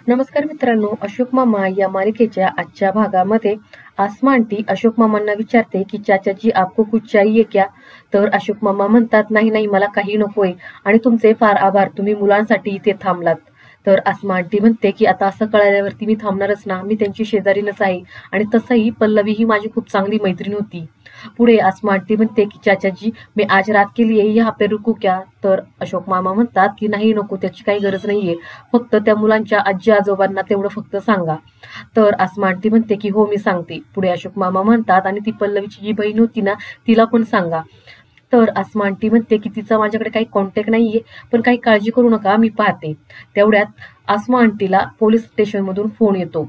नमस्कार मित्रांनो, अशोक मामा या मालिकेच्या आजच्या भागामध्ये आसमा आंटी अशोक मामांना विचारते की चाचाजी आपको कुछ चाहिए क्या? तर अशोक मामा म्हणतात नाही नाही मला काही नकोय आणि तुमचे फार आभार, तुम्ही मुलांसाठी इथे थांबलात. तर आसमा आंटी म्हणते की आता असं कळाल्यावरती मी थांबणारच ना, मी त्यांची शेजारीनच आहे आणि तसंही पल्लवी ही माझी खूप चांगली मैत्रीण होती. पुढे आसमा आंटी म्हणते की चाचाजी मैं आज रात के लिए यहाँ पे रुकू क्या? तर अशोक मामा म्हणतात की नाही नको, त्याची काही गरज नाहीये, फक्त त्या मुलांच्या आजी आजोबांना तेवढं फक्त सांगा. तर आसमा आंटी म्हणते की हो मी सांगते. पुढे अशोक मामा म्हणतात आणि ती पल्लवीची जी बहीण होती ना तिला पण सांगा. तर आसमा आंटी म्हणते की तिचा माझ्याकडे काही कॉन्टॅक्ट नाहीये, पण काही काळजी करू नका, मी पाहते. तेवढ्यात आसमा आंटीला पोलीस स्टेशन मधून फोन येतो.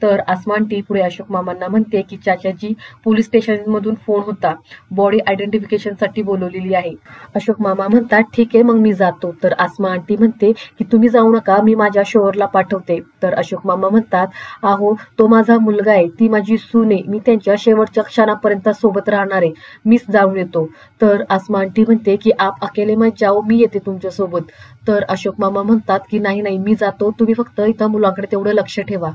तर आसमा आंटी पुढे अशोक मामांना म्हणते की चाचाजी पोलीस स्टेशन मधून फोन होता, बॉडी आयडेंटिफिकेशन साठी बोलवलेली आहे. अशोक मामा म्हणतात ठीक आहे मग मी जातो. तर आसमा आंटी म्हणते की तुम्ही जाऊ नका, मी माझ्या शोहरला पाठवते. तर अशोक मामा म्हणतात अहो तो माझा मुलगा आहे, ती माझी सून आहे, मी त्यांच्या शेवटच्या क्षणापर्यंत सोबत राहणार आहे, मीच जाऊन येतो. तर आसमा आंटी म्हणते की आप अकेले मत जाओ, मी येते तुमच्या सोबत. तर अशोक मामा म्हणतात की नाही नाही मी जातो, तुम्ही फक्त इथं मुलांकडे तेवढं लक्ष ठेवा.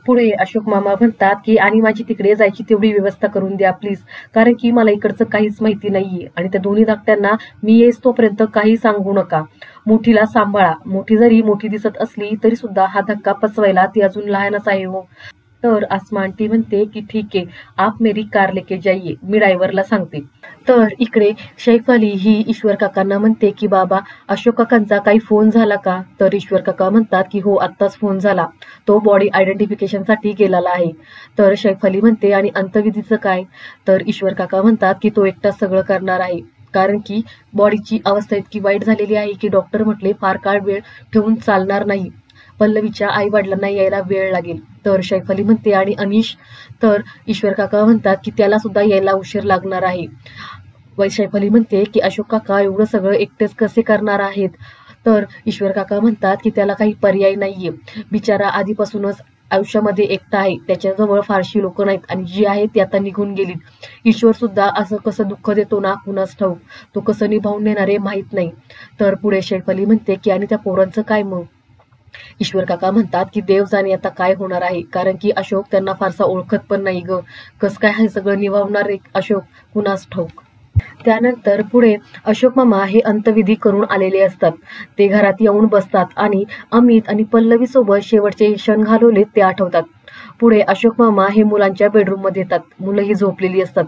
पुढे अशोक मामा म्हणतात की आणि माझी तिकडे जायची तेवढी व्यवस्था करून द्या प्लीज, कारण की मला इकडचं काहीच माहिती नाहीये आणि त्या दोन्ही धाकट्यांना मी येस तोपर्यंत काही सांगू नका. मोठीला सांभाळा, मोठी जरी मोठी दिसत असली तरी सुद्धा हा धक्का पचवायला ती अजून लहानच आहे हो. तर आसमा आंटी म्हणते की ठीक आहे, आप मेरी कार लेके जाइए, मी ड्रायव्हरला सांगते. तर इकडे सैफ अली ही ईश्वर काकांना म्हणते की बाबा अशोक काकांचा काही फोन झाला का? तर ईश्वर काका म्हणतात की हो आत्ताच फोन झाला, तो बॉडी आयडेंटिफिकेशन साठी गेलेला आहे. तर सैफ अली म्हणते आणि अंत्यविधीचं काय? तर ईश्वर काका म्हणतात की तो एकटाच सगळं करणार आहे, कारण की बॉडीची अवस्था इतकी वाईट झालेली आहे की डॉक्टर म्हटले फार काळ वेळ ठेवून चालणार नाही, पल्लवीच्या आई वडिलांना यायला वेळ लागेल. तर सैफ अली म्हणते आणि अनिश? तर ईश्वर काका म्हणतात की त्याला सुद्धा यायला उशीर लागणार आहे. सैफ अली म्हणते की अशोक काका एवढं सगळं एकटेच कसे करणार आहेत? तर ईश्वर काका म्हणतात की त्याला काही पर्याय नाहीये, बिचारा आधीपासूनच आयुष्यामध्ये एकटा आहे, त्याच्याजवळ फारशी लोक नाहीत आणि जी आहे ती आता निघून गेलीत. ईश्वर सुद्धा असं कसं दुःख देतो ना कुणास ठाऊक, तो कसं निभावून नेणार आहे माहित नाही. तर पुढे सैफ अली म्हणते की आणि त्या पोरांचं काय मग? ईश्वर काका म्हणतात की देव जाणे आता काय होणार आहे, कारण की अशोक त्यांना फारसा ओळखत पण नाही ग, कस काय हे सगळं निभावणार अशोक कुणास ठाऊक. त्यानंतर पुढे अशोक मामा हे अंतविधी करून आलेले असतात, ते घरात येऊन बसतात आणि अमित आणि पल्लवी सोबत शेवटचे क्षण घालवले ते आठवतात. पुढे अशोक मामा हे मुलांच्या बेडरूम मध्ये येतात, मुलं ही झोपलेली असतात.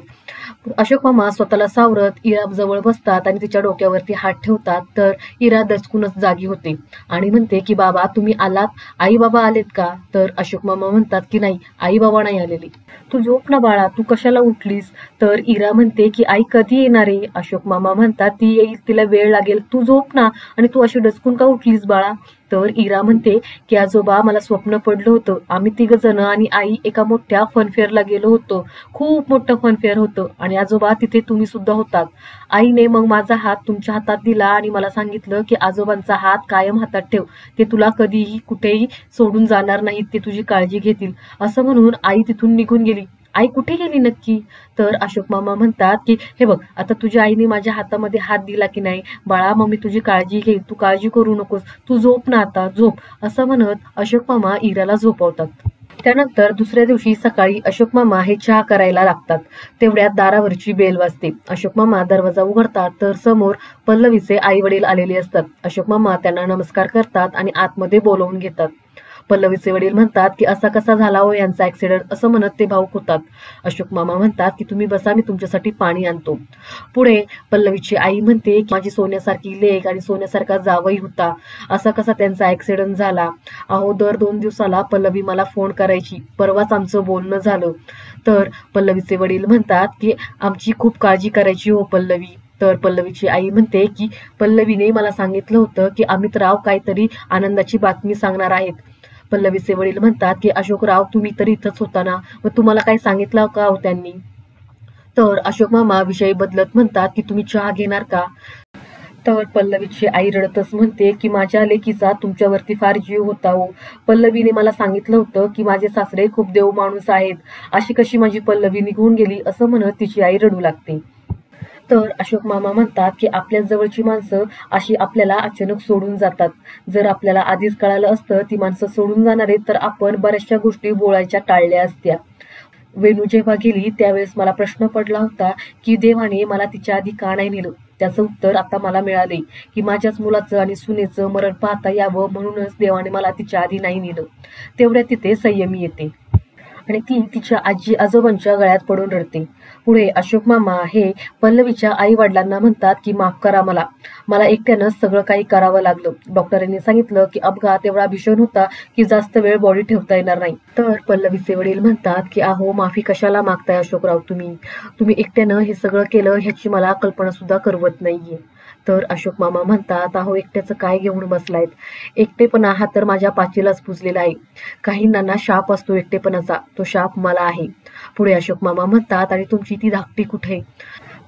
अशोक मामा स्वतःला सावरत इरा जवळ बसतात आणि तिच्या डोक्यावरती हात ठेवतात. तर इरा दचकूनच जागी होते आणि म्हणते की बाबा तुम्ही आलात, आई बाबा आलेत का? तर अशोक मामा म्हणतात की नाही, आई बाबा नाही आलेले, तू झोप ना बाळा, तू कशाला उठलीस? तर इरा म्हणते की आई कधी येणार आहे? अशोक मामा म्हणतात ती येईल, तिला वेळ लागेल, तू झोप ना, आणि तू अशी डचकून का उठलीस बाळा? तर इरा म्हणते की आजोबा मला स्वप्न पडलं होतं, आम्ही तिघ जण आणि आई एका मोठ्या फनफेअरला गेलो होतो, खूप मोठं फनफेअर होतं आणि आजोबा तिथे तुम्ही सुद्धा होतात. आईने मग माझा हात तुमच्या हातात दिला आणि मला सांगितलं की आजोबांचा हात कायम हातात ठेव, ते तुला कधीही कुठेही सोडून जाणार नाहीत, ते तुझी काळजी घेतील, असं म्हणून आई तिथून निघून गेली. आई कुठे गेली नक्की? तर अशोक मामा म्हणतात की हे बघ, आता तुझ्या आईने माझ्या हातामध्ये हात दिला की नाही बाळा, मग मी तुझी काळजी घेईल, तू काळजी करू नकोस, तू झोप ना आता, झोप, असं म्हणत अशोक मामा इराला झोपवतात. त्यानंतर दुसऱ्या दिवशी सकाळी अशोक मामा हे चहा करायला लागतात. तेवढ्यात दारावरची बेल वाजते. अशोक मामा दरवाजा उघडतात तर समोर पल्लवीचे आई वडील आलेले असतात. अशोक मामा त्यांना नमस्कार करतात आणि आतमध्ये बोलवून घेतात. पल्लवीचे वडील म्हणतात की असा कसा झाला हो यांचा ऍक्सिडेंट, असं म्हणत ते भाऊक होतात. अशोक मामा म्हणतात की तुम्ही बसा, मी तुमच्यासाठी पाणी आणतो. पुढे पल्लवीची आई म्हणते की माझी सोन्यासारखी लेक आणि सोन्यासारखा जावई होता, असा कसा त्यांचा ऍक्सिडेंट झाला? अहो दर 2 दिवसाला पल्लवी मला फोन करायची, परवाच आमचं बोलणं झालं. तर पल्लवीचे वडील म्हणतात की आमची खूप काळजी करायची हो पल्लवी. तर पल्लवीची आई म्हणते की पल्लवीने मला सांगितलं होतं की अमितराव काहीतरी आनंदाची बातमी सांगणार आहेत. पल्लवीचे वडील म्हणतात की अशोकराव तुम्ही तर इथंच होता ना, मग तुम्हाला काही सांगितलं का हो त्यांनी? तर अशोक मामा विषय बदलत म्हणतात की तुम्ही चहा घेणार का? तर पल्लवीची आई रडतच म्हणते की माझ्या लेकीचा तुमच्यावरती फार जीव होता हो, पल्लवीने मला सांगितलं होतं की माझे सासरे खूप देव माणूस आहेत, अशी कशी माझी पल्लवी निघून गेली, असं म्हणत तिची आई रडू लागते. तर अशोक मामा म्हणतात की आपल्या जवळची माणसं अशी आपल्याला अचानक सोडून जातात. जर आपल्याला आधीच कळालं असतं ती माणसं सोडून जाणार आहेत तर आपण बऱ्याचशा गोष्टी बोलायच्या टाळल्या असत्या. वेणू जेव्हा गेली त्यावेळेस मला प्रश्न पडला होता की देवाने मला तिच्या आधी का नाही नेलं. त्याचं उत्तर आता मला मिळाले की माझ्याच मुलाचं आणि सुनेचं मरण पाहता यावं म्हणूनच देवाने मला तिच्या आधी नाही नेलं. तेवढ्या तिथे संयमी येते आणि ती तिच्या आजी आजोबांच्या गळ्यात पडून रडते. पुढे अशोक मामा हे पल्लवीच्या आई वडिलांना म्हणतात की माफ करा मला, मला एकट्यानंच सगळं काही करावं लागलं. डॉक्टरांनी सांगितलं की अपघात एवढा भीषण होता की जास्त वेळ बॉडी ठेवता येणार नाही. तर पल्लवीचे वडील म्हणतात की अहो माफी कशाला मागताय अशोकराव, तुम्ही एकट्यानं हे सगळं केलं ह्याची मला कल्पना सुद्धा करवत नाहीये. तर अशोक मामा म्हणतात अहो एकट्याचं काय घेऊन बसलायत, एकटेपणा हा तर माझ्या पाचीलाच पुजलेला आहे. काहींना शाप असतो एकटेपणाचा, तो शाप मला आहे. पुढे अशोक मामा म्हणतात आणि तुमची ती धाकटी कुठे.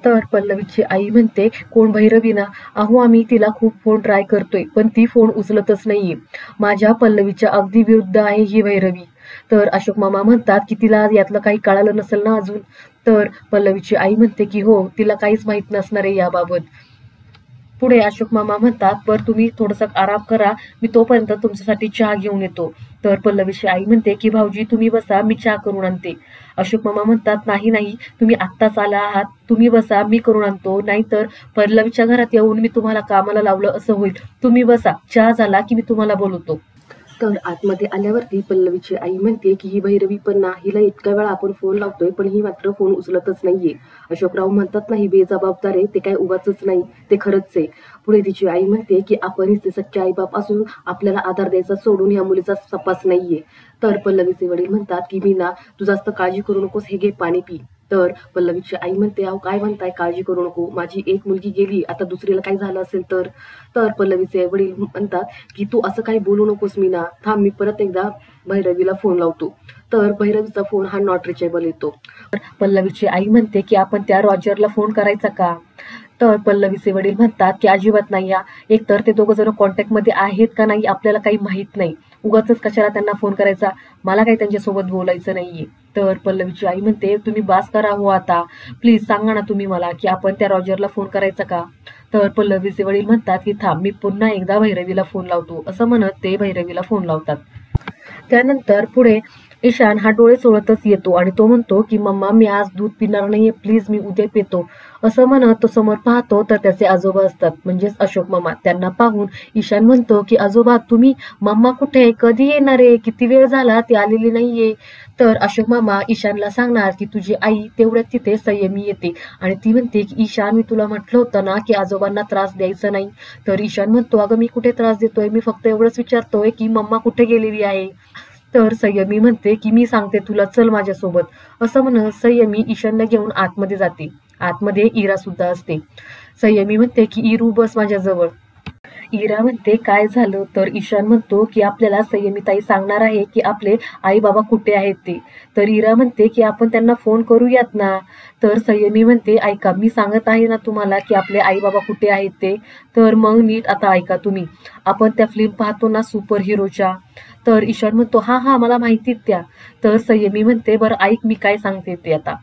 तर पल्लवीची आई म्हणते कोण भैरवी ना, अहो आम्ही तिला खूप फोन ट्राय करतोय पण ती फोन उचलतच नाहीये. माझ्या पल्लवीच्या अगदी विरुद्ध आहे ही भैरवी. तर अशोक मामा म्हणतात की तिला यातलं काही कळालं नसेल ना अजून. तर पल्लवीची आई म्हणते की हो तिला काहीच माहित नसणार आहे याबाबत. पुढे अशोक मामा म्हणतात बरं तुम्ही थोडंसं आराम करा, मी तोपर्यंत तुमच्यासाठी चहा घेऊन येतो. तर पल्लवीची आई म्हणते की भाऊजी तुम्ही बसा, मी चहा करून आणते. अशोक मामा म्हणतात नाही नाही, तुम्ही आत्ताच आला आहात, तुम्ही बसा, मी करून आणतो. नाहीतर पल्लवीच्या घरात येऊन मी तुम्हाला कामाला लावलं असं होईल. तुम्ही बसा, चहा झाला की मी तुम्हाला बोलवतो. तर आतमध्ये आल्यावरती पल्लवीची आई म्हणते की ही भैरवी पण ना, हिला इतका वेळा आपण फोन लावतोय पण ही मात्र फोन उचलतच नाहीये. अशोकराव म्हणतात नाही बेजबाबदार आहे, ते काय उगाचच नाही, ते खरंच आहे. पुढे तिची आई म्हणते की आपण हिचे सच्चे आईबाप असून आपल्याला आधार द्यायचा सोडून या मुलीचा तपास नाहीये. तर पल्लवीचे वडील म्हणतात की मीना तू जास्त काळजी करू नकोस, हे घे पाणी पी. तर पल्लवीची आई म्हणते अहो काय म्हणताय काळजी करू नको, माझी एक मुलगी गेली, आता दुसरीला काय झालं असेल तर. तर पल्लवीचे वडील म्हणतात की तू असं काही बोलू नकोस मीना, थांब मी परत एकदा भैरवीला फोन लावतो. तर भैरवीचा फोन हा नॉट रिचेबल येतो. तर पल्लवीची आई म्हणते की आपण त्या रॉजरला फोन करायचा का. तर पल्लवीचे वडील म्हणतात की अजिबात नाही, या एकतर ते दोघं जण कॉन्टॅक्टमध्ये आहेत का नाही आपल्याला काही माहित नाही, उगाच कशाला त्यांना फोन करायचा, मला काही त्यांच्यासोबत बोलायचं नाहीये. तर पल्लवीची आई म्हणते तुम्ही बास करा हो आता, प्लीज सांगा ना तुम्ही मला की आपण त्या रॉजरला फोन करायचा का. तर पल्लवीचे वडील म्हणतात की थांब मी पुन्हा एकदा भैरवीला फोन लावतो, असं म्हणत ते भैरवीला फोन लावतात. त्यानंतर पुढे ईशान हा डोळे चोळतच येतो आणि तो म्हणतो की मम्मा मी आज दूध पिणार नाहीये, प्लीज मी उद्या पितो. असं म्हणत तो समोर पाहतो तर त्याचे आजोबा असतात, म्हणजेच अशोक मामा. त्यांना पाहून ईशान म्हणतो की आजोबा तुम्ही, मम्मा कुठे, कधी येणार आहे, किती वेळ झाला ती आलेली नाहीये. तर अशोक मामा ईशानला सांगणार की तुझी आई तेवढ्यात तिथे संयमी येते आणि ती म्हणते की ईशान मी तुला म्हटलं होतं ना की आजोबांना त्रास द्यायचा नाही. तर ईशान म्हणतो अगं मी कुठे त्रास देतोय, मी फक्त एवढंच विचारतोय की मम्मा कुठे गेलेली आहे. तर संयमी म्हणते की मी सांगते तुला, चल माझ्यासोबत. असं म्हणत संयमी ईशानला घेऊन आतमध्ये जाते. आतमध्ये इरा सुद्धा असते. संयमी म्हणते की इरू बस माझ्याजवळ. इरा म्हणते काय झालं. तर ईशान म्हणतो की आपल्याला संयमीताई सांगणार आहे की आपले आई बाबा कुठे आहेत ते. तर इरा म्हणते की आपण त्यांना फोन करूयात ना. तर संयमी म्हणते ऐका मी सांगत आहे ना तुम्हाला की आपले आई बाबा कुठे आहेत ते, तर मग नीट आता ऐका तुम्ही. आपण त्या फिल्म पाहतो ना सुपर हिरोच्या. तर ईशान म्हणतो हा हा मला माहितीत त्या. तर संयमी म्हणते बरं ऐक मी काय सांगते ते आता.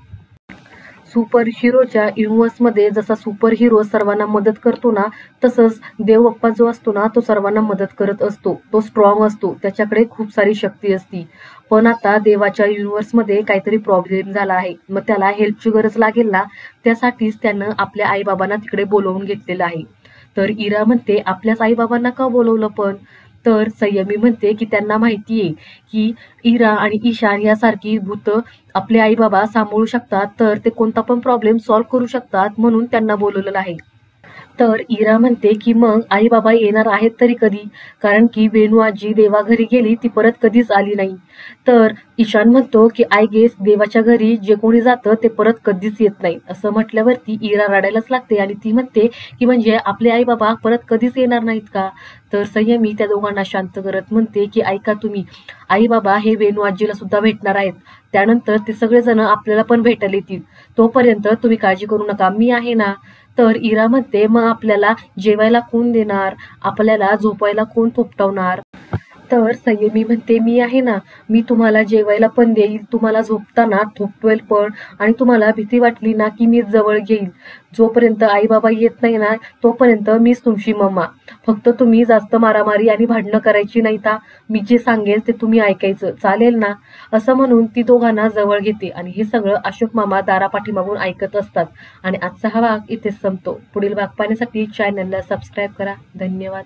सुपर हिरोच्या युनिव्हर्समध्ये जसा सुपर हिरो सर्वांना मदत करतो ना, तसंच देव बाप्पा जो असतो ना तो सर्वांना मदत करत असतो. तो स्ट्रॉंग असतो, त्याच्याकडे खूप सारी शक्ती असती. पण आता देवाच्या युनिव्हर्समध्ये काहीतरी प्रॉब्लेम झाला आहे, मग त्याला हेल्पची गरज लागेल ना, त्यासाठीच त्यानं आपल्या आईबाबांना तिकडे बोलवून घेतलेलं आहे. तर इरा म्हणते आपल्याच आईबाबांना का बोलवलं पण. तर संयमी म्हणते की त्यांना माहितीये की इरा आणि ईशान यासारखी भूत आपले आई बाबा सांभाळू शकतात, तर ते कोणता पण प्रॉब्लेम सॉल्व्ह करू शकतात, म्हणून त्यांना बोलवलेलं आहे. तर इरा म्हणते की मग आई बाबा येणार आहेत तरी कधी, कारण की वेणू आजी देवा घरी गेली ती परत कधीच आली नाही. तर ईशान म्हणतो की आय गेस देवाच्या घरी जे कोणी जातं ते परत कधीच येत नाही. असं म्हटल्यावरती इरा रडायलाच लागते आणि ती म्हणते की म्हणजे आपले आई बाबा परत कधीच येणार नाहीत का. तर संयमी त्या दोघांना शांत करत म्हणते की ऐका तुम्ही, आई बाबा हे वेणू आजीला सुद्धा भेटणार आहेत, त्यानंतर ते सगळेजण आपल्याला पण भेटायला येतील, तोपर्यंत तुम्ही काळजी करू नका, मी आहे ना. तर इरा म्हणते मग आपल्याला जेवायला कोण देणार, आपल्याला झोपायला कोण थोपटवणार. तर संयमी म्हणते, मी आहे ना, मी तुम्हाला जेवायला पण देईल, तुम्हाला झोपताना थोपवेल पण आणि तुम्हाला भीती वाटली ना की मी जवळ घेईल. जोपर्यंत आई बाबा येत नाही ना तोपर्यंत मीच तुमची मम्मा. फक्त तुम्ही जास्त मारामारी आणि भांडणं करायची नाही. मी जे सांगेल ते तुम्ही ऐकायचं, चालेल ना? असं म्हणून ती दोघांना जवळ घेते आणि हे सगळं अशोक मामा दारापाठीमागून ऐकत असतात. आणि आजचा हा भाग इथेच संपतो. पुढील भाग पाहण्यासाठी चॅनलला सबस्क्राईब करा. धन्यवाद.